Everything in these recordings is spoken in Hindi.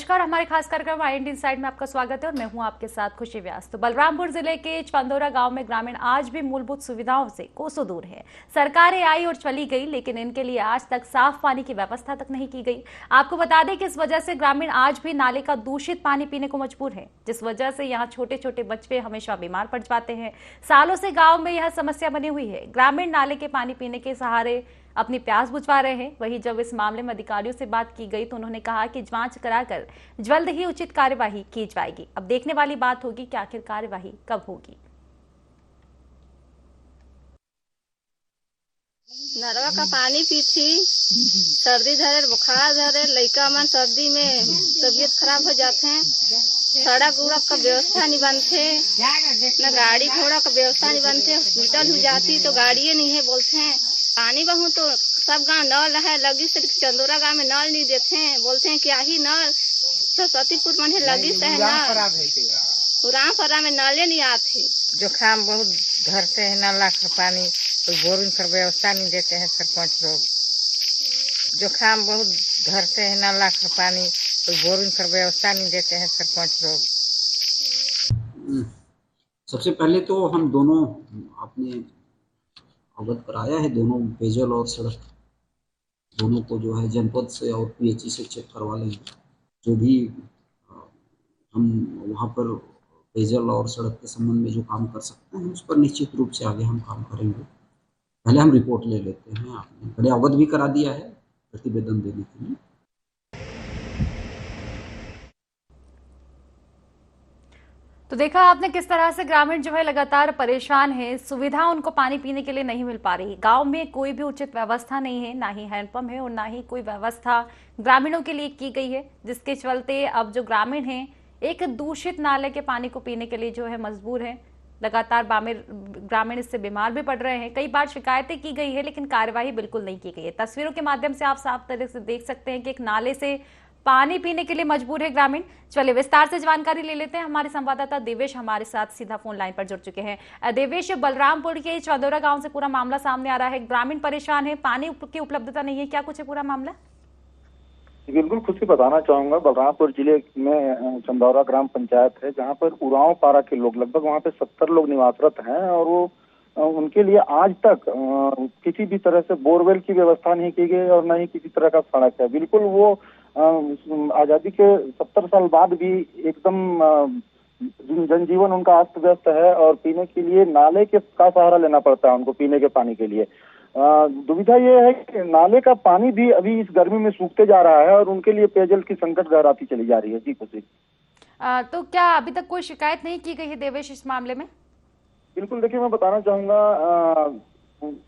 नमस्कार, हमारे खास कार्यक्रम IND इनसाइड में आपका स्वागत है और मैं हूं आपके साथ खुशी व्यास। तो बलरामपुर जिले के चंदोरा गांव में ग्रामीण आज भी मूलभूत सुविधाओं से कोसों दूर है। सरकारें आई और चली गई, लेकिन इनके लिए आज तक साफ पानी की व्यवस्था तक नहीं की गई। आपको बता दें कि इस वजह से ग्रामीण आज भी नाले का दूषित पानी पीने को मजबूर है, जिस वजह से यहाँ छोटे छोटे बच्चे हमेशा बीमार पड़ जाते हैं। सालों से गाँव में यह समस्या बनी हुई है। ग्रामीण नाले के पानी पीने के सहारे अपनी प्यास बुझवा रहे हैं। वहीं जब इस मामले में अधिकारियों से बात की गई तो उन्होंने कहा कि जांच कराकर जल्द ही उचित कार्यवाही की जाएगी। अब देखने वाली बात होगी कि आखिर कार्यवाही कब होगी। नरवा का पानी पीथी, सर्दी धरे, बुखार धरे, लइका मन सर्दी में तबीयत खराब हो जाते हैं। सड़क उड़क का व्यवस्था नहीं बनते, न गाड़ी घोड़ा का व्यवस्था नहीं बनते। हॉस्पिटल हो जाती तो गाड़ियाँ नहीं है बोलते हैं। पानी बहु तो सब गांव नल है लगी से, चंदोरा गांव में नल नहीं देते हैं। बोलते हैं क्या ही नल सरस्वतीपुर मन है लगी से है नल, रामपुरा में नले नहीं आते। जुकाम बहुत धरते हैं, नाला का पानी कोई बोरिंग कर व्यवस्था नहीं देते हैं सरपंच लोग। जुकाम बहुत धरते हैं, नाला का पानी कोई बोरिंग कर व्यवस्था नहीं देते हैं सरपंच लोग। सबसे पहले तो हम दोनों अपने अवगत कराया है, दोनों पेयजल और सड़क दोनों को जो है जनपद से और PHE से चेक करवा लेंगे। जो भी हम वहाँ पर पेयजल और सड़क के संबंध में जो काम कर सकते हैं उस पर निश्चित रूप से आगे हम काम करेंगे। पहले हम रिपोर्ट ले लेते हैं। आपने पहले अवगत भी करा दिया है प्रतिवेदन देने के लिए। तो देखा आपने किस तरह से ग्रामीण जो है लगातार परेशान है। सुविधा उनको पानी पीने के लिए नहीं मिल पा रही। गांव में कोई भी उचित व्यवस्था नहीं है, ना ही हैंडपंप है और ना ही कोई व्यवस्था ग्रामीणों के लिए की गई है, जिसके चलते अब जो ग्रामीण हैं एक दूषित नाले के पानी को पीने के लिए जो है मजबूर है। लगातार ग्रामीण इससे बीमार भी पड़ रहे हैं। कई बार शिकायतें की गई है लेकिन कार्यवाही बिल्कुल नहीं की गई है। तस्वीरों के माध्यम से आप साफ तरह से देख सकते हैं कि एक नाले से पानी पीने के लिए मजबूर है ग्रामीण। चलिए विस्तार से जानकारी ले लेते हैं। हमारे संवाददाता देवेश हमारे साथ सीधा फोन लाइन पर जुड़ चुके हैं। देवेश, बलरामपुर के चंदोरा गांव से पूरा मामला सामने आ रहा है। ग्रामीण परेशान है, पानी की उपलब्धता नहीं है, क्या कुछ है पूरा मामला? बिल्कुल खुशी बताना चाहूंगा। बलरामपुर जिले में चंदौरा ग्राम पंचायत है, जहां पर उरांव पारा के लोग लगभग वहां पे 70 लोग निवासरत हैं और वो उनके लिए आज तक किसी भी तरह से बोरवेल की व्यवस्था नहीं की गई और न ही किसी तरह का सड़क है। बिल्कुल वो आजादी के 70 साल बाद भी एकदम जनजीवन उनका अस्त व्यस्त है और पीने के लिए नाले के का सहारा लेना पड़ता है उनको पीने के पानी के लिए। दुविधा ये है कि नाले का पानी भी अभी इस गर्मी में सूखते जा रहा है और उनके लिए पेयजल की संकट गहराती चली जा रही है। जी खुशी। तो क्या अभी तक कोई शिकायत नहीं की गई है देवेश इस मामले में? बिल्कुल, देखिए मैं बताना चाहूंगा,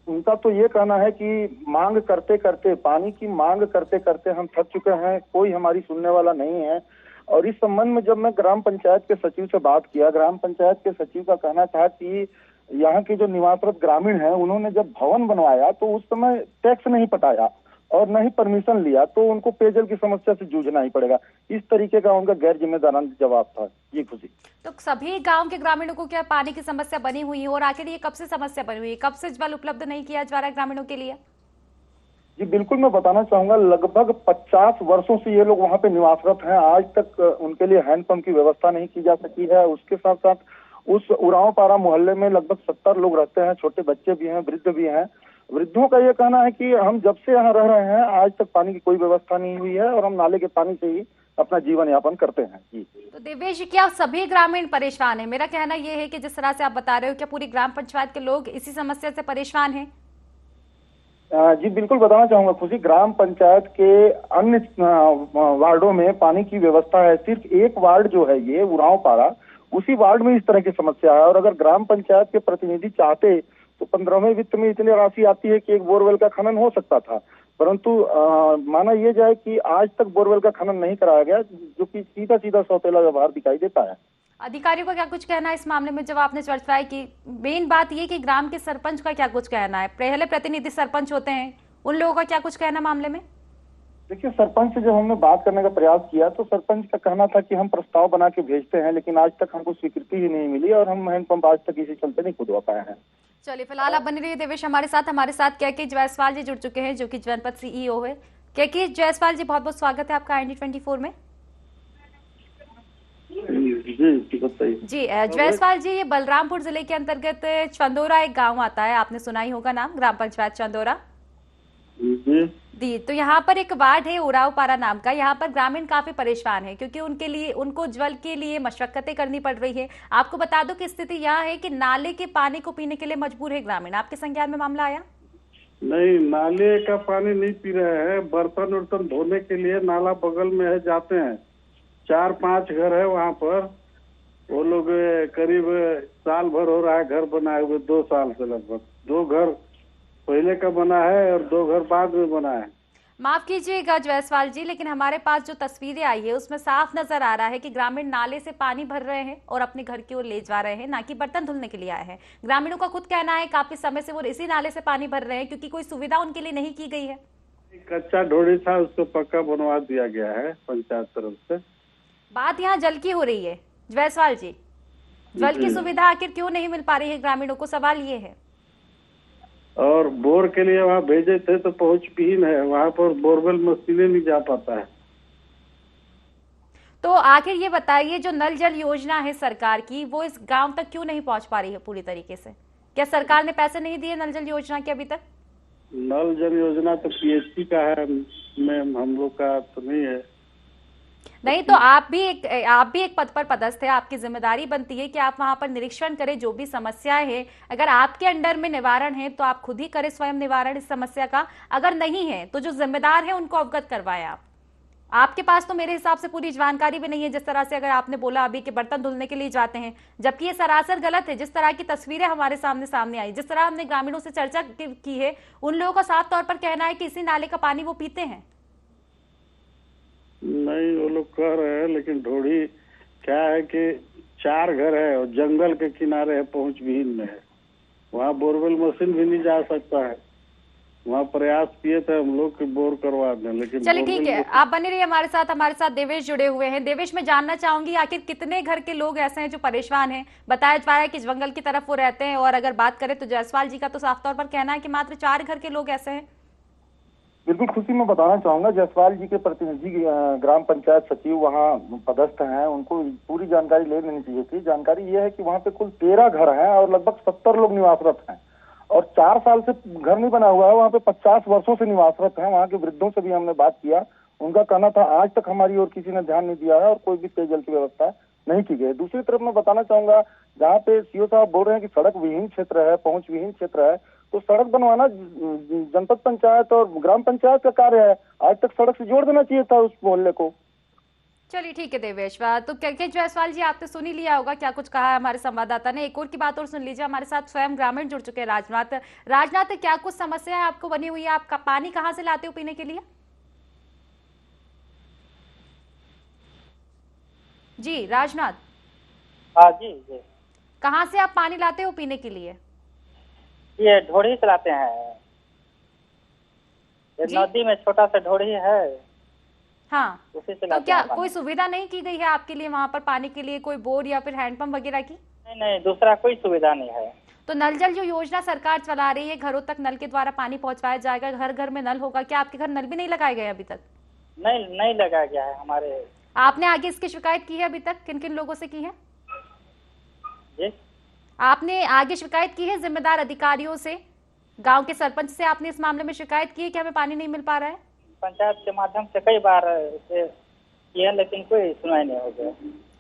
उनका तो ये कहना है कि मांग करते करते, पानी की मांग करते करते हम थक चुके हैं, कोई हमारी सुनने वाला नहीं है। और इस संबंध में जब मैं ग्राम पंचायत के सचिव से बात किया, ग्राम पंचायत के सचिव का कहना था कि यहाँ के जो निवासरत ग्रामीण हैं उन्होंने जब भवन बनवाया तो उस समय टैक्स नहीं पटाया और न ही परमिशन लिया, तो उनको पेयजल की समस्या से जूझना ही पड़ेगा। इस तरीके का उनका गैर जिम्मेदाराना जवाब था। ये खुशी। तो सभी गांव के ग्रामीणों को क्या पानी की समस्या बनी हुई है और आखिर ये कब से समस्या बनी हुई है? कब से जल उपलब्ध नहीं किया जा रहा है ग्रामीणों के लिए? जी बिल्कुल, मैं बताना चाहूंगा, लगभग 50 वर्षों से ये लोग वहाँ पे निवासरत हैं। आज तक उनके लिए हैंडपंप की व्यवस्था नहीं की जा सकी है। उसके साथ साथ उस उरांव पारा मोहल्ले में लगभग 70 लोग रहते हैं, छोटे बच्चे भी हैं, वृद्ध भी हैं। वृद्धों का ये कहना है कि हम जब से यहाँ रह रहे हैं आज तक पानी की कोई व्यवस्था नहीं हुई है और हम नाले के पानी से ही अपना जीवन यापन करते हैं। जी तो देवेश, क्या सभी ग्रामीण परेशान है? मेरा कहना यह है कि जिस तरह से आप बता रहे हो, क्या पूरी ग्राम पंचायत के लोग इसी समस्या से परेशान हैं? जी बिल्कुल बताना चाहूंगा खुशी, ग्राम पंचायत के अन्य वार्डों में पानी की व्यवस्था है। सिर्फ एक वार्ड जो है ये उरांव पारा, उसी वार्ड में इस तरह की समस्या है। और अगर ग्राम पंचायत के प्रतिनिधि चाहते तो 15वें वित्त में इतनी राशि आती है कि एक बोरवेल का खनन हो सकता था, परंतु माना यह जाए कि आज तक बोरवेल का खनन नहीं कराया गया, जो कि सीधा सीधा सौतेला व्यवहार दिखाई देता है। अधिकारियों का क्या कुछ कहना है इस मामले में? जब आपने चर्चा की, मेन बात ये कि ग्राम के सरपंच का क्या कुछ कहना है? पहले प्रतिनिधि सरपंच होते हैं, उन लोगों का क्या कुछ कहना मामले में? देखिए, सरपंच से जब हमने बात करने का प्रयास किया तो सरपंच का कहना था कि हम प्रस्ताव बना के भेजते हैं, लेकिन आज तक हमको स्वीकृति ही नहीं मिली और हम हैंडपंप आज तक इसी चलते नहीं खुदवा पाए हैं। चलिए फिलहाल आप बने रहिए देवेश हमारे साथ के जायसवाल जी जुड़ चुके हैं, जो कि जनपद CEO है। के जायसवाल जी, बहुत बहुत स्वागत है आपका IND 24 में। जी बताइए। जी जायसवाल जी, ये बलरामपुर जिले के अंतर्गत चंदोरा एक गांव आता है, आपने सुना ही होगा नाम, ग्राम पंचायत चंदोरा। जी तो यहाँ पर एक वार्ड है उरावपारा नाम का। यहाँ पर ग्रामीण काफी परेशान है क्योंकि उनके लिए, उनको जल के लिए मशक्कतें करनी पड़ रही है। आपको बता दो कि स्थिति यहाँ है कि नाले के पानी को पीने के लिए मजबूर है ग्रामीण। आपके संज्ञान में मामला आया? नहीं, नाले का पानी नहीं पी रहे हैं, बर्तन उर्तन धोने के लिए नाला बगल में है, जाते हैं। 4-5 घर है वहाँ पर। वो लोग करीब साल भर हो रहा है घर बनाए हुए, 2 साल से लगभग। 2 घर पहले का बना है और 2 घर बाद में बना है। माफ कीजिएगा जायसवाल जी, लेकिन हमारे पास जो तस्वीरें आई है उसमें साफ नजर आ रहा है कि ग्रामीण नाले से पानी भर रहे हैं और अपने घर की ओर ले जा रहे हैं, ना कि बर्तन धुलने के लिए आए हैं। ग्रामीणों का खुद कहना है काफी समय से वो इसी नाले से पानी भर रहे हैं क्योंकि कोई सुविधा उनके लिए नहीं की गई है। कच्चा ढोड़ी था, उसको पक्का बनवा दिया गया है पंचायत तरफ से। बात यहाँ जल की हो रही है जायसवाल जी, जल की सुविधा आखिर क्यों नहीं मिल पा रही है ग्रामीणों को, सवाल ये है। और बोर के लिए वहाँ भेजे थे तो पहुंचविहीन है, वहाँ पर बोरवेल मशीनें नहीं जा पाता है। तो आखिर ये बताइए, जो नल जल योजना है सरकार की, वो इस गांव तक क्यों नहीं पहुंच पा रही है पूरी तरीके से? क्या सरकार ने पैसे नहीं दिए नल जल योजना के अभी तक? नल जल योजना तो पीएचसी का है मैम, हम लोग का तो नहीं है। नहीं तो आप भी एक पद पर पदस्थ है, आपकी जिम्मेदारी बनती है कि आप वहां पर निरीक्षण करें, जो भी समस्याएं है अगर आपके अंडर में निवारण है तो आप खुद ही करें स्वयं निवारण इस समस्या का। अगर नहीं है तो जो जिम्मेदार है उनको अवगत करवाएं। आपके पास तो मेरे हिसाब से पूरी जानकारी भी नहीं है, जिस तरह से अगर आपने बोला अभी कि बर्तन धुलने के लिए जाते हैं, जबकि ये सरासर गलत है। जिस तरह की तस्वीरें हमारे सामने आई, जिस तरह हमने ग्रामीणों से चर्चा की है, उन लोगों का साफ तौर पर कहना है कि इसी नाले का पानी वो पीते हैं। नहीं, वो लोग कह रहे हैं, लेकिन ढोड़ी क्या है कि 4 घर है और जंगल के किनारे है, पहुंचविहीन में है। वहाँ बोरवेल मशीन भी नहीं जा सकता है। वहाँ प्रयास किए थे हम लोग कि बोर करवा दें, लेकिन चलिए ठीक है, आप बने रहिए हमारे साथ देवेश जुड़े हुए हैं। देवेश, मैं जानना चाहूंगी आखिर कितने घर के लोग ऐसे हैं जो परेशान हैं? बताया जा रहा है कि जंगल की तरफ वो रहते हैं, और अगर बात करें तो जायसवाल जी का तो साफ तौर पर कहना है कि मात्र 4 घर के लोग ऐसे हैं। बिल्कुल खुशी में बताना चाहूंगा, जायसवाल जी के प्रतिनिधि ग्राम पंचायत सचिव वहाँ पदस्थ हैं, उनको पूरी जानकारी ले लेनी चाहिए थी। जानकारी ये है कि वहाँ पे कुल 13 घर हैं और लगभग 70 लोग निवासरत हैं, और 4 साल से घर नहीं बना हुआ है। वहाँ पे 50 वर्षों से निवासरत हैं। वहाँ के वृद्धों से भी हमने बात किया, उनका कहना था आज तक हमारी ओर किसी ने ध्यान नहीं दिया है और कोई भी पेयजल की व्यवस्था नहीं की गई। दूसरी तरफ मैं बताना चाहूंगा, जहाँ पे सीओ साहब बोल रहे हैं कि सड़क विहीन क्षेत्र है, पहुंच विहीन क्षेत्र है, तो सड़क बनवाना जनपद पंचायत और ग्राम पंचायत का कार्य है। आज तक सड़क से जोड़ देना चाहिए था उस मोहल्ले को। चलिए ठीक है देवेश, तो क्या जायसवाल जी आपने सुन ही लिया होगा क्या कुछ कहा है हमारे संवाददाता ने। एक और की बात और सुन लीजिए, हमारे साथ स्वयं ग्रामीण जुड़ चुके हैं राजनाथ, क्या कुछ समस्या है आपको बनी हुई है? आपका पानी कहाँ से लाते हो पीने के लिए? जी राजनाथ। हाँ जी जी। कहाँ से आप पानी लाते हो पीने के लिए? ये ढोड़ी चलाते हैं, ये नदी में छोटा सा ढोड़ी है। हाँ, उसी से तो क्या कोई सुविधा नहीं की गई है आपके लिए वहाँ पर पानी के लिए, कोई बोर या फिर हैंडपंप वगैरह की? नहीं, दूसरा कोई सुविधा नहीं है। तो नल जल जो योजना सरकार चला रही है, घरों तक नल के द्वारा पानी पहुँचाया जाएगा, घर घर में नल होगा, क्या आपके घर नल भी नहीं लगाए गए अभी तक? नहीं लगाया गया है हमारे। आपने आगे इसकी शिकायत की है अभी तक? किन किन लोगों से की है जी? आपने आगे शिकायत की है जिम्मेदार अधिकारियों से? गांव के सरपंच से आपने इस मामले में शिकायत की है कि हमें पानी नहीं मिल पा रहा है? पंचायत के माध्यम से कई बार इसे किया, लेकिन कोई सुनाई नहीं हो गया।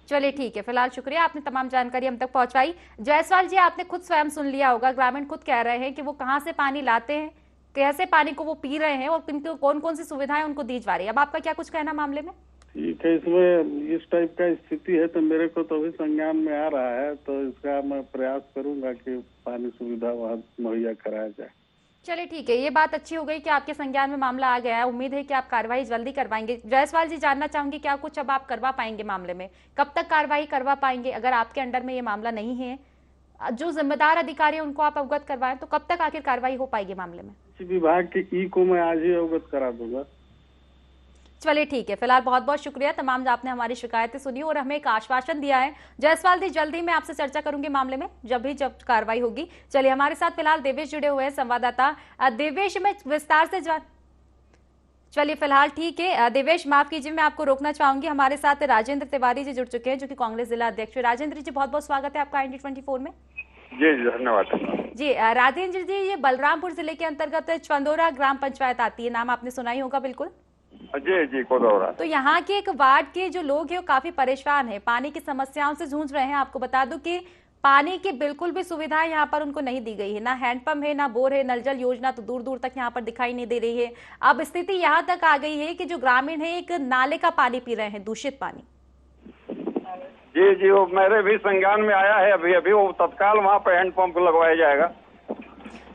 चलिए ठीक है, फिलहाल शुक्रिया, आपने तमाम जानकारी हम तक पहुंचवाई। जायसवाल जी, आपने खुद स्वयं सुन लिया होगा, ग्रामीण खुद कह रहे हैं कि वो कहाँ से पानी लाते हैं, कैसे पानी को वो पी रहे हैं और किनको कौन कौन सी सुविधाएं उनको दी जा रही है। अब आपका क्या कुछ कहना मामले में? ठीक है, इसमें इस टाइप का स्थिति है तो मेरे को तो अभी संज्ञान में आ रहा है, तो इसका मैं प्रयास करूंगा कि पानी सुविधा वहाँ मुहैया कराया जाए। चलिए ठीक है, ये बात अच्छी हो गई कि आपके संज्ञान में मामला आ गया है। उम्मीद है कि आप कार्रवाई जल्दी करवाएंगे। जायसवाल जी, जानना चाहूंगी क्या कुछ अब आप करवा पाएंगे मामले में? कब तक कार्रवाई करवा पाएंगे? अगर आपके अंडर में ये मामला नहीं है, जो जिम्मेदार अधिकारी उनको आप अवगत करवाएं, तो कब तक आखिर कार्रवाई हो पाएगी मामले में? विभाग के ई को मैं आज ही अवगत करा दूंगा। चलिए ठीक है, फिलहाल बहुत बहुत शुक्रिया, तमाम आपने हमारी शिकायतें सुनी और हमें एक आश्वासन दिया है। जायसवाल जी, जल्दी मैं आपसे चर्चा करूंगी मामले में, जब कार्रवाई होगी। चलिए, हमारे साथ फिलहाल देवेश जुड़े हुए हैं, संवाददाता। देवेश, मैं विस्तार से चलिए फिलहाल ठीक है। देवेश माफ कीजिए, मैं आपको रोकना चाहूंगी। हमारे साथ राजेंद्र तिवारी जी जुड़ चुके हैं, जो कि कांग्रेस जिला अध्यक्ष है। राजेंद्र जी, बहुत बहुत स्वागत है आपका IND24 में। जी जी धन्यवाद। जी राजेंद्र जी, ये बलरामपुर जिले के अंतर्गत चंदोरा ग्राम पंचायत आती है, नाम आपने सुना ही होगा बिल्कुल। जी जी कोदौरा। तो यहाँ के एक वार्ड के जो लोग हैं वो काफी परेशान है, पानी की समस्याओं से जूझ रहे हैं। आपको बता दूं कि पानी की बिल्कुल भी सुविधाएं यहाँ पर उनको नहीं दी गई है, ना हैंडपंप है, ना बोर है, नल जल योजना तो दूर दूर तक यहाँ पर दिखाई नहीं दे रही है। अब स्थिति यहाँ तक आ गई है कि जो ग्रामीण है एक नाले का पानी पी रहे हैं, दूषित पानी। जी जी, वो मेरे भी संज्ञान में आया है अभी अभी, वो तत्काल वहाँ पे हैंडपंप लगवाया जाएगा।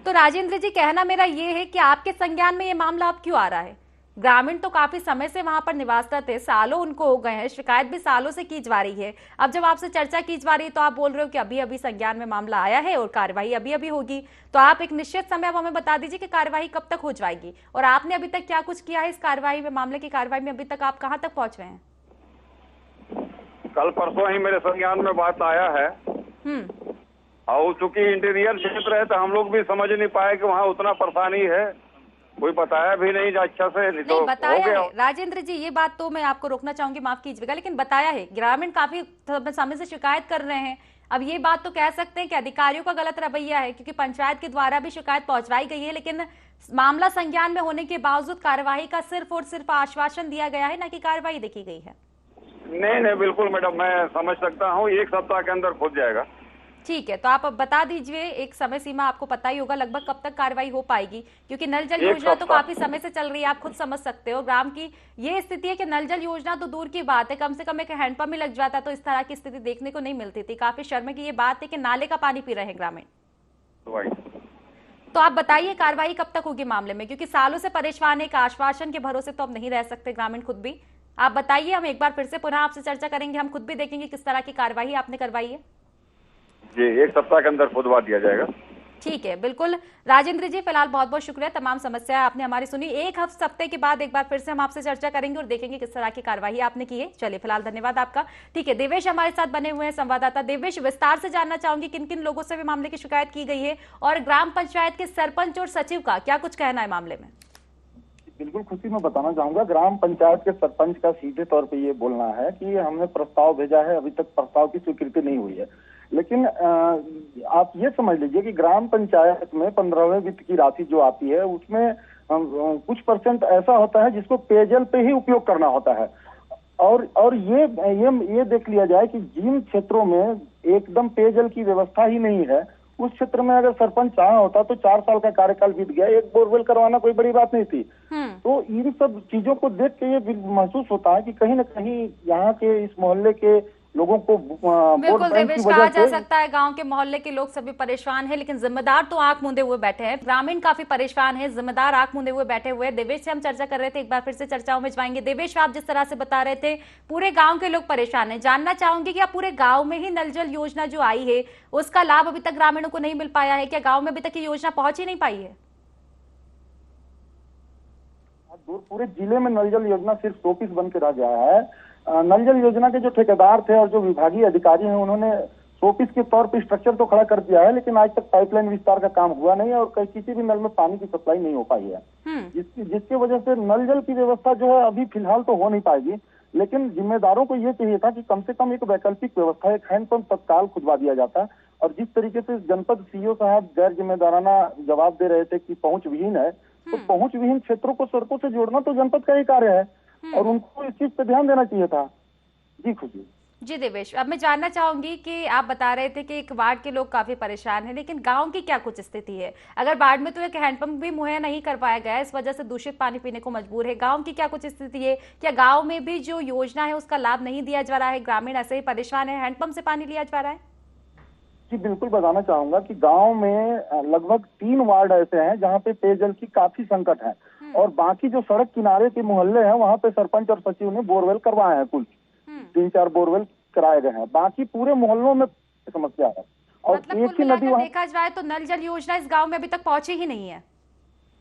तो राजेंद्र जी, कहना मेरा ये है कि आपके संज्ञान में ये मामला अब क्यों आ रहा है? ग्रामीण तो काफी समय से वहां पर निवासरत है, सालों उनको हो गए हैं, शिकायत भी सालों से की जा रही है। अब जब आपसे चर्चा की जा रही है तो आप बोल रहे हो कि अभी अभी संज्ञान में मामला आया है और कार्यवाही अभी अभी होगी। तो आप एक निश्चित समय अब हमें बता दीजिए कि कार्यवाही कब तक हो जाएगी, और आपने अभी तक क्या कुछ किया है इस कार्यवाही में, मामले की कार्यवाही में अभी तक आप कहाँ तक पहुंच रहे हैं? कल परसों ही मेरे संज्ञान में बात आया है, और चूंकि इंटीरियर क्षेत्र है तो हम लोग भी समझ नहीं पाए कि वहाँ उतना परेशानी है, कोई बताया भी नहीं अच्छा से। नहीं तो बताया है राजेंद्र जी, ये बात तो मैं आपको रोकना चाहूंगी, माफ कीजिएगा, लेकिन बताया है। ग्रामीण काफी समय से शिकायत कर रहे हैं। अब ये बात तो कह सकते हैं कि अधिकारियों का गलत रवैया है, क्योंकि पंचायत के द्वारा भी शिकायत पहुंचवाई गई है, लेकिन मामला संज्ञान में होने के बावजूद कार्यवाही का सिर्फ और सिर्फ आश्वासन दिया गया है, ना कि कार्यवाही देखी गई है। नहीं नहीं बिल्कुल मैडम, मैं समझ सकता हूँ, 1 सप्ताह के अंदर खुद जाएगा। ठीक है, तो आप अब बता दीजिए, एक समय सीमा आपको पता ही होगा लगभग कब तक कार्रवाई हो पाएगी, क्योंकि नल जल योजना तो काफी समय से चल रही है, आप खुद समझ सकते हो। ग्राम की ये स्थिति है कि नल जल योजना तो दूर की बात है, कम से कम एक हैंडपंप ही लग जाता तो इस तरह की स्थिति देखने को नहीं मिलती थी। काफी शर्म की ये बात है कि नाले का पानी पी रहे हैं ग्रामीण। तो आप बताइए कार्रवाई कब तक होगी मामले में, क्योंकि सालों से परेशान है, एक आश्वासन के भरोसे तो अब नहीं रह सकते ग्रामीण खुद भी। आप बताइए, हम एक बार फिर से पुनः आपसे चर्चा करेंगे, हम खुद भी देखेंगे किस तरह की कार्रवाई आपने करवाई है। जी 1 सप्ताह के अंदर खुदवा दिया जाएगा। ठीक है, बिल्कुल राजेंद्र जी, फिलहाल बहुत बहुत शुक्रिया, तमाम समस्या आपने हमारी सुनी। एक हफ्ते के बाद एक बार फिर से हम आपसे चर्चा करेंगे और देखेंगे किस तरह की कार्यवाही आपने की है। चलिए फिलहाल धन्यवाद आपका। ठीक है, देवेश हमारे साथ बने हुए हैं संवाददाता। देवेश, विस्तार से जानना चाहूंगी किन किन लोगों से भी मामले की शिकायत की गई है, और ग्राम पंचायत के सरपंच और सचिव का क्या कुछ कहना है मामले में? बिल्कुल खुशी में बताना चाहूंगा, ग्राम पंचायत के सरपंच का सीधे तौर पे ये बोलना है कि हमने प्रस्ताव भेजा है, अभी तक प्रस्ताव की स्वीकृति नहीं हुई है। लेकिन आप ये समझ लीजिए कि ग्राम पंचायत में 15वें वित्त की राशि जो आती है उसमें कुछ % ऐसा होता है जिसको पेयजल पे ही उपयोग करना होता है, और ये देख लिया जाए कि जिन क्षेत्रों में एकदम पेयजल की व्यवस्था ही नहीं है, उस क्षेत्र में अगर सरपंच चाहा होता तो 4 साल का कार्यकाल बीत गया, एक बोरवेल करवाना कोई बड़ी बात नहीं थी। तो इन सब चीजों को देख के ये महसूस होता है कि कहीं न कहीं यहाँ के इस मोहल्ले के लोगों को बिल्कुल देवेश, कहा जा सकता है गांव के मोहल्ले के लोग सभी परेशान हैं, लेकिन जिम्मेदार तो आंख मूंदे हुए बैठे हैं। ग्रामीण काफी परेशान है, जिम्मेदार आंख मूंदे हुए बैठे हुए हैं। देवेश से हम चर्चा कर रहे थे, एक बार फिर से चर्चाओं में जाएंगे। देवेश, आप जिस तरह से बता रहे थे पूरे गाँव के लोग परेशान है, जानना चाहूंगी कि आप पूरे गाँव में ही नल जल योजना जो आई है उसका लाभ अभी तक ग्रामीणों को नहीं मिल पाया है? क्या गाँव में अभी तक ये योजना पहुंच ही नहीं पाई है? पूरे जिले में नल जल योजना सिर्फ 100 पीस बन के रह गया है। नल जल योजना के जो ठेकेदार थे और जो विभागीय अधिकारी हैं उन्होंने 100 पीस के तौर पर स्ट्रक्चर तो खड़ा कर दिया है, लेकिन आज तक पाइपलाइन विस्तार का काम हुआ नहीं है और किसी भी नल में पानी की सप्लाई नहीं हो पाई है, जिसकी वजह से नल जल की व्यवस्था जो है अभी फिलहाल तो हो नहीं पाएगी। लेकिन जिम्मेदारों को ये चाहिए था कि कम से कम एक वैकल्पिक व्यवस्था, एक हैंडपंप तत्काल खुदवा दिया जाता। और जिस तरीके से जनपद सीईओ साहब गैर जिम्मेदाराना जवाब दे रहे थे कि पहुंच विहीन है, तो पहुंच विहीन क्षेत्रों को सड़कों से जोड़ना तो जनपद का ही कार्य है और उनको इस चीज पे ध्यान देना चाहिए था। जी खुशी। जी देवेश, अब मैं जानना चाहूंगी कि आप बता रहे थे कि एक वार्ड के लोग काफी परेशान हैं, लेकिन गांव की क्या कुछ स्थिति है? अगर वार्ड में तो एक हैंडपंप भी मुहैया नहीं करवाया गया है, इस वजह से दूषित पानी पीने को मजबूर है, गांव की क्या कुछ स्थिति है? क्या गांव में भी जो योजना है उसका लाभ नहीं दिया जा रहा है? ग्रामीण ऐसे ही परेशान है, हैंडपंप से पानी लिया जा रहा है? जी बिल्कुल बताना चाहूंगा कि गांव में लगभग 3 वार्ड ऐसे हैं जहां पे पेयजल की काफी संकट है, और बाकी जो सड़क किनारे के मोहल्ले हैं वहां पे सरपंच और सचिव ने बोरवेल करवाए हैं, कुल 3-4 बोरवेल कराए गए हैं, बाकी पूरे मोहल्लों में समस्या है। और मतलब एक ही नदी देखा जाए तो नल जल योजना इस गाँव में अभी तक पहुंची ही नहीं है।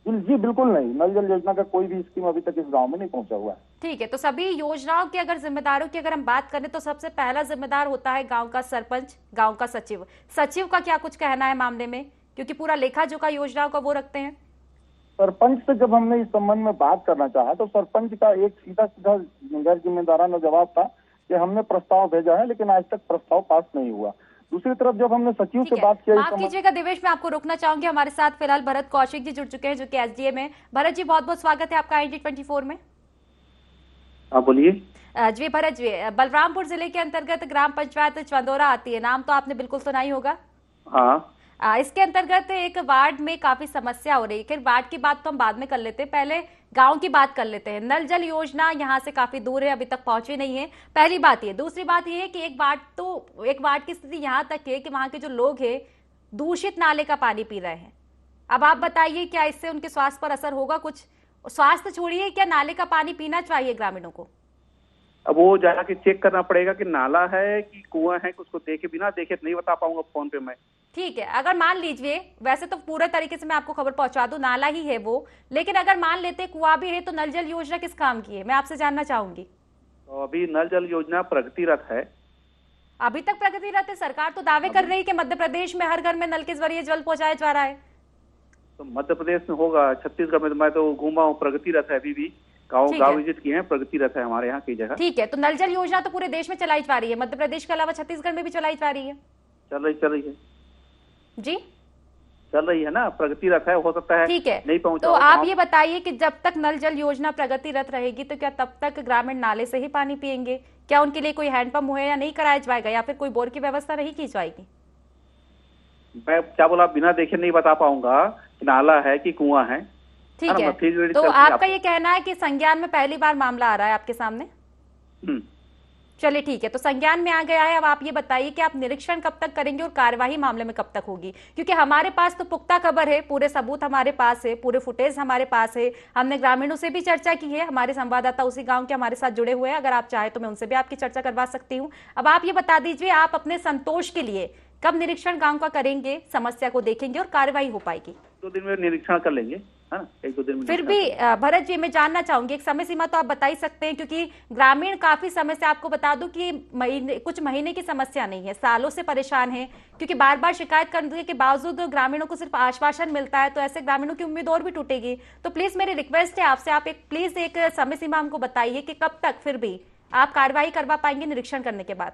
जी बिल्कुल नहीं, नल जल योजना का कोई भी स्कीम अभी तक इस गांव में नहीं पहुंचा हुआ है। ठीक है, तो सभी योजनाओं के अगर जिम्मेदारों की अगर हम बात करें तो सबसे पहला जिम्मेदार होता है गांव का सरपंच, गांव का सचिव। सचिव का क्या कुछ कहना है मामले में, क्योंकि पूरा लेखा जोखा योजनाओं का वो रखते हैं? सरपंच से जब हमने इस संबंध में बात करना चाहा तो सरपंच का एक सीधा सीधा गैर जिम्मेदाराना जवाब था कि हमने प्रस्ताव भेजा है, लेकिन आज तक प्रस्ताव पास नहीं हुआ। दूसरी तरफ जब हमने सचिव से बात किया, माफ कीजिएगा देवेश, मैं आपको रोकना चाहूंगी। हमारे साथ फिलहाल भरत कौशिक जी जुड़ चुके हैं जो कि एसडीएम है। भरत जी, बहुत बहुत स्वागत है आपका IND24 में। हाँ बोलिए जी भरत जी, बलरामपुर जिले के अंतर्गत ग्राम पंचायत चंदौरा आती है, नाम तो आपने बिल्कुल सुना ही होगा। हाँ। इसके अंतर्गत एक वार्ड में काफी समस्या हो रही है। खैर वार्ड की बात तो हम बाद में कर लेते हैं, पहले गांव की बात कर लेते हैं। नल जल योजना यहां से काफी दूर है, अभी तक पहुंची नहीं है, पहली बात ये। दूसरी बात ये है कि एक वार्ड की स्थिति यहां तक है कि वहां के जो लोग हैं दूषित नाले का पानी पी रहे हैं। अब आप बताइए, क्या इससे उनके स्वास्थ्य पर असर होगा? कुछ स्वास्थ्य छोड़िए, क्या नाले का पानी पीना चाहिए ग्रामीणों को? अब वो जाके चेक करना पड़ेगा कि नाला है कि कुआं है, उसको देखे बिना देखे नहीं बता पाऊंगा फोन पे मैं। ठीक है, अगर मान लीजिए, वैसे तो पूरे तरीके से मैं आपको खबर पहुंचा दूं, नाला ही है वो, लेकिन अगर मान लेते कुआं भी है, तो नल जल योजना किस काम की है, मैं आपसे जानना चाहूंगी। तो अभी नल जल योजना प्रगतिरत है। अभी तक प्रगतिरत है। सरकार तो दावे कर रही है कि मध्य प्रदेश में हर घर में नल के जरिए जल पहुंचाया जा रहा है। तो मध्य प्रदेश में होगा, छत्तीसगढ़ में तो मैं तो घूमा हूँ, प्रगतिरत है अभी भी। गाँव विजिट किए हैं, प्रगतिरत है हमारे यहाँ की जगह। ठीक है, तो नल जल योजना तो पूरे देश में चलाई जा रही है, मध्य प्रदेश के अलावा छत्तीसगढ़ में भी चलाई जा रही है। चल रही है जी, चल रही है ना, प्रगतिरत है। हो सकता है ठीक है, नहीं पहुंचा। तो आप ये बताइए कि जब तक नल जल योजना प्रगतिरत रहेगी तो क्या तब तक ग्रामीण नाले से ही पानी पिएंगे? क्या उनके लिए कोई हैंडपंप मुहैया नहीं कराया जाएगा, या फिर कोई बोर की व्यवस्था नहीं की जाएगी? मैं क्या बोला, बिना देखे नहीं बता पाऊंगा कि नाला है कि कुआं है। ठीक है, तो आपका ये कहना है कि संज्ञान में पहली बार मामला आ रहा है आपके सामने? चलिए ठीक है, तो संज्ञान में आ गया है। अब आप ये बताइए कि आप निरीक्षण कब तक करेंगे और कार्यवाही मामले में कब तक होगी? क्योंकि हमारे पास तो पुख्ता खबर है, पूरे सबूत हमारे पास है, पूरे फुटेज हमारे पास है। हमने ग्रामीणों से भी चर्चा की है, हमारे संवाददाता उसी गांव के हमारे साथ जुड़े हुए हैं। अगर आप चाहे तो मैं उनसे भी आपकी चर्चा करवा सकती हूँ। अब आप ये बता दीजिए, आप अपने संतोष के लिए कब निरीक्षण गांव का करेंगे, समस्या को देखेंगे और कार्यवाही हो पाएगी? 2 दिन में निरीक्षण कर लेंगे, है ना, 1-2 दिन में। फिर भी भरत जी, मैं जानना चाहूंगी, एक समय सीमा तो आप बता ही सकते हैं, क्योंकि ग्रामीण काफी समय से, आपको बता दूं कि कुछ महीने की समस्या नहीं है, सालों से परेशान है। क्योंकि बार बार शिकायत करने के बावजूद ग्रामीणों को सिर्फ आश्वासन मिलता है, तो ऐसे ग्रामीणों की उम्मीद और भी टूटेगी। तो प्लीज मेरी रिक्वेस्ट है आपसे, आप प्लीज एक समय सीमा हमको बताइए कि कब तक फिर भी आप कार्रवाई करवा पाएंगे निरीक्षण करने के बाद?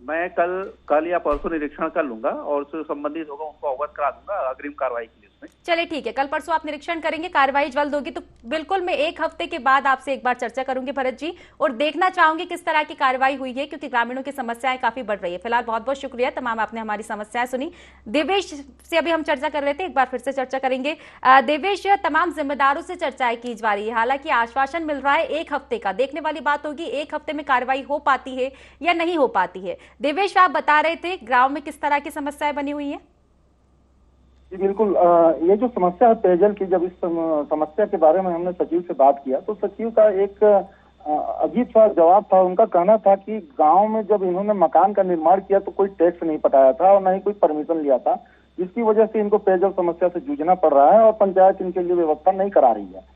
मैं कल या परसों निरीक्षण कर लूंगा और उससे संबंधित होगा उनको अवगत करा दूंगा अग्रिम कार्रवाई के लिए उसमें। चलिए ठीक है, कल परसों आप निरीक्षण करेंगे, कार्रवाई जल्द होगी। तो बिल्कुल मैं 1 हफ्ते के बाद आपसे एक बार चर्चा करूंगी भरत जी, और देखना चाहूंगी किस तरह की कार्रवाई हुई है, क्योंकि ग्रामीणों की समस्याएं काफी बढ़ रही है। फिलहाल बहुत बहुत शुक्रिया, तमाम आपने हमारी समस्याएं सुनी। देवेश से अभी हम चर्चा कर रहे थे, एक बार फिर से चर्चा करेंगे। देवेश, तमाम जिम्मेदारों से चर्चाएं की जा रही है, हालांकि आश्वासन मिल रहा है 1 हफ्ते का। देखने वाली बात होगी 1 हफ्ते में कार्रवाई हो पाती है या नहीं हो पाती है। देवेश, आप बता रहे थे गांव में किस तरह की समस्याएं बनी हुई है? जी बिल्कुल, ये जो समस्या है पेयजल की, जब इस समस्या के बारे में हमने सचिव से बात किया तो सचिव का एक अजीब सा जवाब था। उनका कहना था कि गांव में जब इन्होंने मकान का निर्माण किया तो कोई टैक्स नहीं पटाया था और न ही कोई परमिशन लिया था, जिसकी वजह से इनको पेयजल समस्या से जूझना पड़ रहा है और पंचायत इनके लिए व्यवस्था नहीं करा रही है।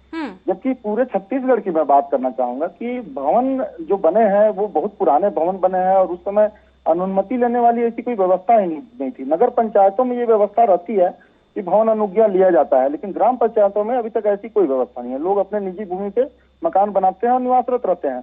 जबकि पूरे छत्तीसगढ़ की मैं बात करना चाहूंगा कि भवन जो बने हैं वो बहुत पुराने भवन बने हैं और उस समय अनुमति लेने वाली ऐसी कोई व्यवस्था ही नहीं थी। नगर पंचायतों में ये व्यवस्था रहती है कि भवन अनुज्ञा लिया जाता है, लेकिन ग्राम पंचायतों में अभी तक ऐसी कोई व्यवस्था नहीं है। लोग अपने निजी भूमि पे मकान बनाते हैं और निवासरत रहते हैं,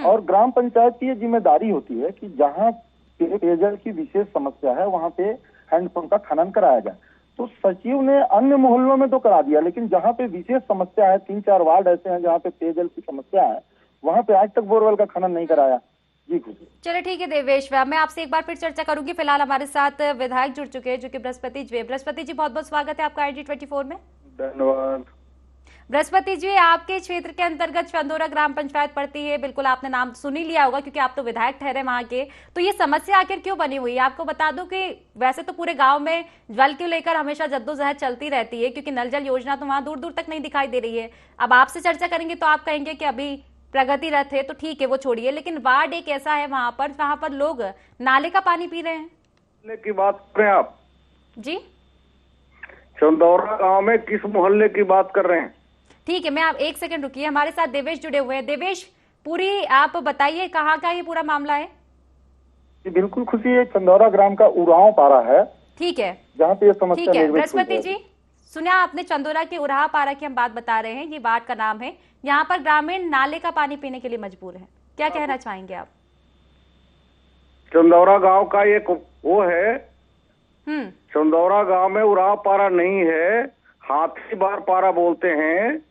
और ग्राम पंचायत की ये जिम्मेदारी होती है कि जहाँ पेयजल की विशेष समस्या है वहाँ पे हैंडपंप का खनन कराया जाए। तो सचिव ने अन्य मोहल्लों में तो करा दिया, लेकिन जहाँ पे विशेष समस्या है, 3-4 वार्ड ऐसे हैं जहाँ पे पेयजल की समस्या है, वहाँ पे आज तक बोरवेल का खनन नहीं कराया। चलिए ठीक है देवेश, मैं आपसे एक बार फिर चर्चा करूंगी। फिलहाल हमारे साथ विधायक जुड़ चुके हैं जो कि बृहस्पति जी। बृहस्पति जी, बहुत बहुत स्वागत है आपका IND24 में। धन्यवाद। बृहस्पति जी, आपके क्षेत्र के अंतर्गत चंदौरा ग्राम पंचायत पड़ती है, बिल्कुल आपने नाम सुन ही लिया होगा क्योंकि आप तो विधायक ठहरे वहां के। तो ये समस्या आखिर क्यों बनी हुई है? आपको बता दूं कि वैसे तो पूरे गांव में जल को लेकर हमेशा जद्दोजहद चलती रहती है, क्योंकि नल जल योजना तो वहां दूर दूर तक नहीं दिखाई दे रही है। अब आपसे चर्चा करेंगे तो आप कहेंगे कि अभी प्रगतिरत है, तो ठीक है वो छोड़िए, लेकिन वार्ड एक ऐसा है वहां पर लोग नाले का पानी पी रहे हैं। की बात करें आप जी, चंदौरा गांव में किस मोहल्ले की बात कर रहे हैं? ठीक है, मैं आप 1 सेकंड रुकिए, हमारे साथ देवेश जुड़े हुए हैं। देवेश, पूरी आप बताइए कहाँ का ये पूरा मामला है? बिल्कुल खुशी है, चंदौरा ग्राम का उरांव पारा है। ठीक है, जहाँ पे ये समस्या ठीक है बृहस्पति जी सुना आपने चंदौरा के उराहा पारा की हम बात बता रहे हैं, ये वार्ड का नाम है। यहाँ पर ग्रामीण नाले का पानी पीने के लिए मजबूर है, क्या कहना चाहेंगे आप? चंदौरा गांव का एक वो है, चंदौरा गांव में उराव पारा नहीं है, हाथी बार पारा बोलते हैं,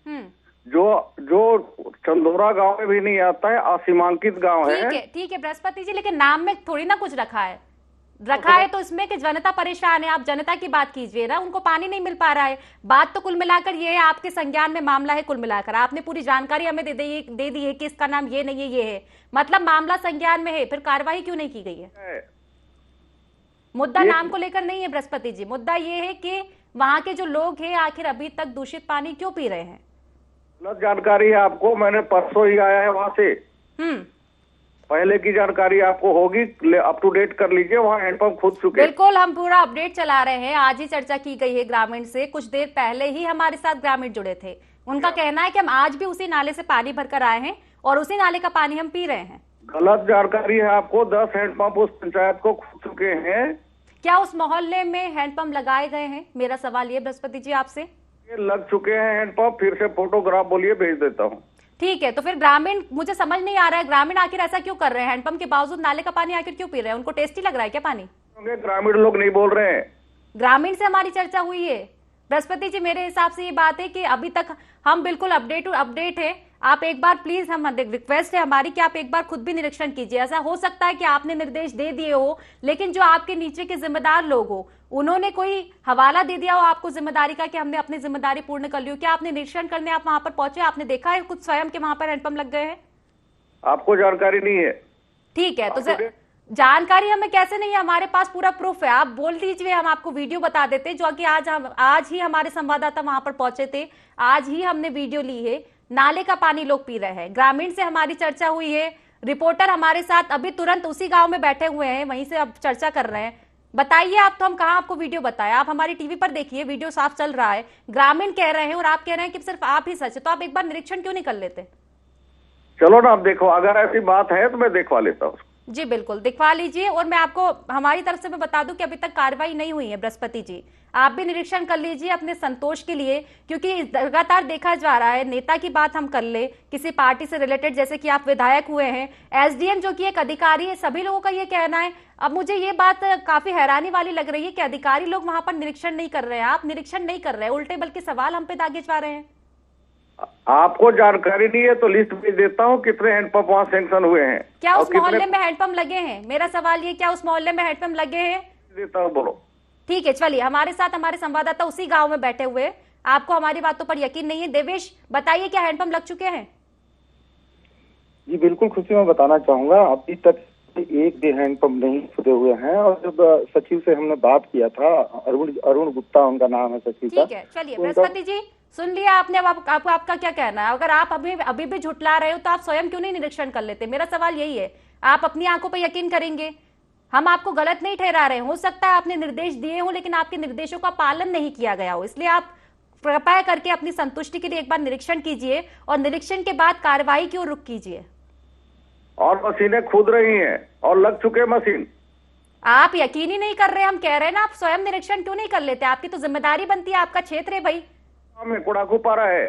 जो चंदौरा गांव में भी नहीं आता है, असीमांकित गांव है। ठीक है बृहस्पति जी, लेकिन नाम में थोड़ी ना कुछ रखा है तो इसमें कि जनता परेशान है। आप जनता की बात कीजिए ना, उनको पानी नहीं मिल पा रहा है। बात तो कुल मिलाकर ये है, आपके संज्ञान में मामला है। कुल मिलाकर आपने पूरी जानकारी हमें दे दी है कि इसका नाम ये नहीं है, ये है, मतलब मामला संज्ञान में है, फिर कार्रवाई क्यों नहीं की गई है? मुद्दा नाम को लेकर नहीं है बृहस्पति जी, मुद्दा ये है कि वहां के जो लोग हैं आखिर अभी तक दूषित पानी क्यों पी रहे हैं? गलत जानकारी है आपको, मैंने परसों ही आया है वहां से। पहले की जानकारी आपको होगी, अप टू डेट कर लीजिए, वहाँ हैंडपंप खुद चुके। बिल्कुल, हम पूरा अपडेट चला रहे हैं। आज ही चर्चा की गई है ग्रामीण से, कुछ देर पहले ही हमारे साथ ग्रामीण जुड़े थे। उनका कहना है कि हम आज भी उसी नाले से पानी भरकर आए हैं और उसी नाले का पानी हम पी रहे हैं। गलत जानकारी है आपको, 10 हैंडपंप उस पंचायत को खुद चुके हैं। क्या उस मोहल्ले में हैंडपंप लगाए गए हैं? मेरा सवाल ये बृहस्पति जी आपसे। लग चुके हैं हैंडपंप, फिर से फोटोग्राफ बोलिए, भेज देता हूँ। ठीक है, तो फिर ग्रामीण, मुझे समझ नहीं आ रहा है ग्रामीण आखिर ऐसा क्यों कर रहे हैं? हैंडपंप के बावजूद नाले का पानी आखिर क्यों पी रहे हैं? उनको टेस्टी लग रहा है क्या पानी? ग्रामीण लोग नहीं बोल रहे हैं। ग्रामीण से हमारी चर्चा हुई है बृहस्पति जी। मेरे हिसाब से ये बात है कि अभी तक हम बिल्कुल अपडेट है। आप एक बार प्लीज, हम रिक्वेस्ट है हमारी कि आप एक बार खुद भी निरीक्षण कीजिए। ऐसा हो सकता है कि आपने निर्देश दे दिए हो, लेकिन जो आपके नीचे के जिम्मेदार लोग हो उन्होंने कोई हवाला दे दिया हो आपको जिम्मेदारी का कि हमने अपनी जिम्मेदारी पूर्ण कर ली हो। क्या आपने निरीक्षण करने आप वहां पर पहुंचे? आपने देखा है कुछ स्वयं के वहां पर हैंडपंप लग गए हैं? आपको जानकारी नहीं है? ठीक है, तो जानकारी हमें कैसे नहीं है? हमारे पास पूरा प्रूफ है। आप बोल दीजिए, हम आपको वीडियो बता देते, जो कि आज ही हमारे संवाददाता वहां पर पहुंचे थे, आज ही हमने वीडियो ली है। नाले का पानी लोग पी रहे हैं। ग्रामीण से हमारी चर्चा हुई है, रिपोर्टर हमारे साथ अभी तुरंत उसी गांव में बैठे हुए हैं, वहीं से अब चर्चा कर रहे हैं। बताइए आप, तो हम कहाँ आपको वीडियो बताएं? आप हमारी टीवी पर देखिए, वीडियो साफ चल रहा है। ग्रामीण कह रहे हैं और आप कह रहे हैं कि सिर्फ आप ही सच है, तो आप एक बार निरीक्षण क्यों नहीं कर लेते? चलो ना, आप देखो, अगर ऐसी बात है तो मैं देखवा लेता हूँ। जी बिल्कुल, दिखवा लीजिए। और मैं आपको हमारी तरफ से मैं बता दूं कि अभी तक कार्रवाई नहीं हुई है बृहस्पति जी। आप भी निरीक्षण कर लीजिए अपने संतोष के लिए, क्योंकि लगातार देखा जा रहा है, नेता की बात हम कर ले, किसी पार्टी से रिलेटेड, जैसे कि आप विधायक हुए हैं, एसडीएम जो कि एक अधिकारी है, सभी लोगों का ये कहना है। अब मुझे ये बात काफी हैरानी वाली लग रही है कि अधिकारी लोग वहां पर निरीक्षण नहीं कर रहे हैं। आप निरीक्षण नहीं कर रहे हैं, उल्टे बल्कि सवाल हम पे दागे जा रहे हैं। आपको जानकारी नहीं है तो लिस्ट भेज देता हूँ, कितने हैंडपंप वहाँ सैंक्शन हुए हैं। क्या उस मोहल्ले में हैंडपंप लगे हैं? मेरा सवाल ये, क्या उस मोहल्ले में हैंडपंप लगे हैं? देता हूँ, बोलो। ठीक है, चलिए, हमारे साथ हमारे संवाददाता उसी गांव में बैठे हुए, आपको हमारी बातों पर यकीन नहीं है। देवेश, बताइए, क्या हैंडपंप लग चुके हैं? जी बिल्कुल खुशी में बताना चाहूंगा, अभी तक एक भी हैंडपंप नहीं खुदे हुए हैं। और जब सचिव से हमने बात किया था, अरुण गुप्ता उनका नाम है सचिव का। ठीक है, चलिए बृहस्पति जी, सुन लिया आपने। आपका क्या कहना है? अगर आप अभी भी झुठला रहे हो तो आप स्वयं क्यों नहीं निरीक्षण कर लेते? मेरा सवाल यही है। आप अपनी आंखों पर यकीन करेंगे, हम आपको गलत नहीं ठहरा रहे। हो सकता है आपने निर्देश दिए हो, लेकिन आपके निर्देशों का पालन नहीं किया गया हो, इसलिए आप कृपया करके अपनी संतुष्टि के लिए एक बार निरीक्षण कीजिए और निरीक्षण के बाद कार्रवाई की ओर रुख कीजिए। और मशीनें खुद रही हैं और लग चुके मशीन। आप यकीन ही नहीं कर रहे, हम कह रहे हैं ना, आप स्वयं निरीक्षण क्यों नहीं कर लेते? आपकी तो जिम्मेदारी बनती है, आपका क्षेत्र है भाई। में कुड़ाकू पारा है,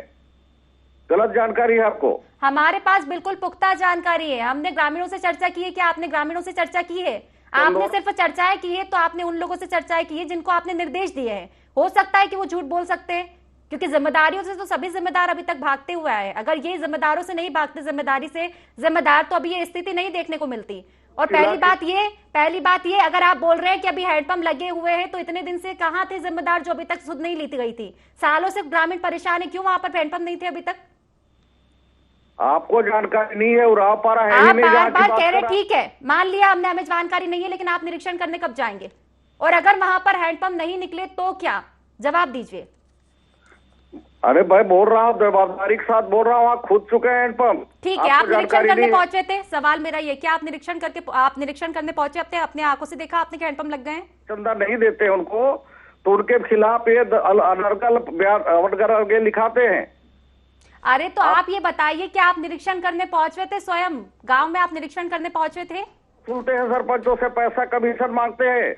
गलत जानकारी है आपको। हमारे पास बिल्कुल पुख्ता जानकारी है, हमने ग्रामीणों से चर्चा की है। क्या आपने ग्रामीणों से चर्चा की है? आपने सिर्फ चर्चाएं की है तो आपने उन लोगों से चर्चाएं की है जिनको आपने निर्देश दिए हैं। हो सकता है कि वो झूठ बोल सकते हैं, क्योंकि जिम्मेदारियों से तो सभी जिम्मेदार अभी तक भागते हुए आए। अगर ये जिम्मेदारों से नहीं भागते जिम्मेदारी से जिम्मेदार, तो अभी ये स्थिति नहीं देखने को मिलती। और पहली बात ये, अगर आप बोल रहे हैं कि अभी हैंडपंप लगे हुए हैं, तो इतने दिन से कहां थे जिम्मेदार जो अभी तक सुध नहीं ली गई थी? सालों से ग्रामीण परेशान है, क्यों वहां पर हैंडपंप नहीं थे अभी तक? आपको जानकारी नहीं है, उराव पारा है आप बार कह रहे, ठीक है, मान लिया हमने, हमें जानकारी नहीं है, लेकिन आप निरीक्षण करने कब जाएंगे? और अगर वहां पर हैंडपंप नहीं निकले तो क्या? जवाब दीजिए। अरे भाई, बोल रहा हूँ, जवाबदारी के साथ बोल रहा हूँ, आप खुद चुके हैं हैंडपंप। ठीक है, आप निरीक्षण करने पहुंचे थे, सवाल मेरा ये, क्या आप निरीक्षण करने पहुंचे अपने आंखों से देखा आपने कि हैंडपंप लग गए हैं? चंदा नहीं देते उनको, तो उनके खिलाफ ये अनर्गल लिखाते हैं। अरे तो आप ये बताइए कि आप निरीक्षण करने पहुंचे थे? स्वयं गांव में आप निरीक्षण करने पहुंचे थे? सुनते हैं सरपंचों से पैसा कमीशन मांगते हैं।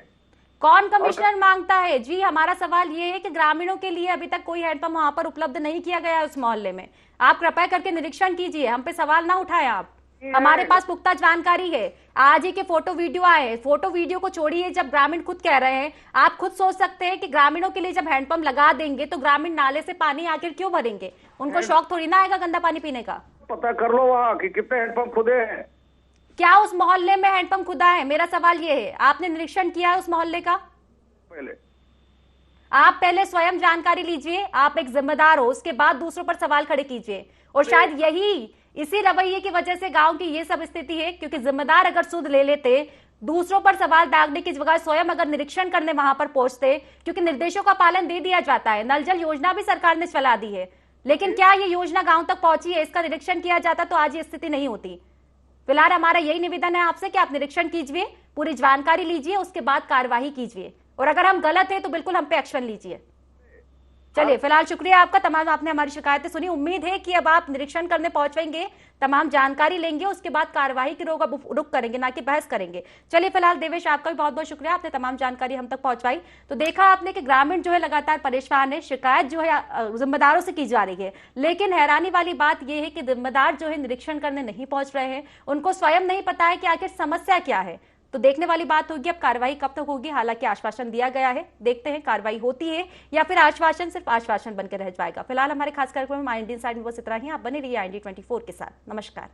कौन कमिश्नर मांगता है जी? हमारा सवाल ये है कि ग्रामीणों के लिए अभी तक कोई हैंडपंप वहां पर उपलब्ध नहीं किया गया है उस मोहल्ले में। आप कृपया करके निरीक्षण कीजिए, हम पे सवाल ना उठाएं आप। हमारे पास पुख्ता जानकारी है, आज ही के फोटो वीडियो आए हैं। फोटो वीडियो को छोड़िए, जब ग्रामीण खुद कह रहे हैं, आप खुद सोच सकते हैं कि ग्रामीणों के लिए जब हैंडपंप लगा देंगे तो ग्रामीण नाले से पानी आखिर क्यों भरेंगे? उनको शौक थोड़ी ना आएगा गंदा पानी पीने का। पता कर लो वहाँ कि कितने हैंडपंप खुदे हैं। क्या उस मोहल्ले में हैंडपंप खुदा है? मेरा सवाल ये है, आपने निरीक्षण किया है उस मोहल्ले का? आप पहले स्वयं जानकारी लीजिए, आप एक जिम्मेदार हो, उसके बाद दूसरों पर सवाल खड़े कीजिए। और शायद यही इसी रवैये की वजह से गांव की ये सब स्थिति है, क्योंकि जिम्मेदार अगर सुध ले लेते, दूसरों पर सवाल दागने की जगह स्वयं अगर निरीक्षण करने वहां पर पहुंचते, क्योंकि निर्देशों का पालन दे दिया जाता है। नल जल योजना भी सरकार ने चला दी है, लेकिन क्या ये योजना गांव तक पहुंची है? इसका निरीक्षण किया जाता तो आज ये स्थिति नहीं होती। फिलहाल हमारा यही निवेदन है आपसे कि आप निरीक्षण कीजिए, पूरी जानकारी लीजिए, उसके बाद कार्यवाही कीजिए, और अगर हम गलत है तो बिल्कुल हम पे एक्शन लीजिए। चलिए, फिलहाल शुक्रिया आपका, तमाम आपने हमारी शिकायतें सुनी। उम्मीद है कि अब आप निरीक्षण करने पहुंचेंगे, तमाम जानकारी लेंगे, उसके बाद कार्यवाही की रुख करेंगे, ना कि बहस करेंगे। चलिए, फिलहाल देवेश आपका भी बहुत बहुत शुक्रिया, आपने तमाम जानकारी हम तक पहुंचवाई। तो देखा आपने कि ग्रामीण जो है लगातार परेशान है, शिकायत जो है जिम्मेदारों से की जा रही है, लेकिन हैरानी वाली बात यह है कि जिम्मेदार जो है निरीक्षण करने नहीं पहुंच रहे हैं, उनको स्वयं नहीं पता है कि आखिर समस्या क्या है। तो देखने वाली बात होगी अब कार्रवाई कब तक होगी। हालांकि आश्वासन दिया गया है, देखते हैं कार्रवाई होती है या फिर आश्वासन सिर्फ आश्वासन बनकर रह जाएगा। फिलहाल हमारे खास कार्यक्रम में माय इंडियन साइड में बस इतना ही। आप बने रहिए IND 24 के साथ। नमस्कार।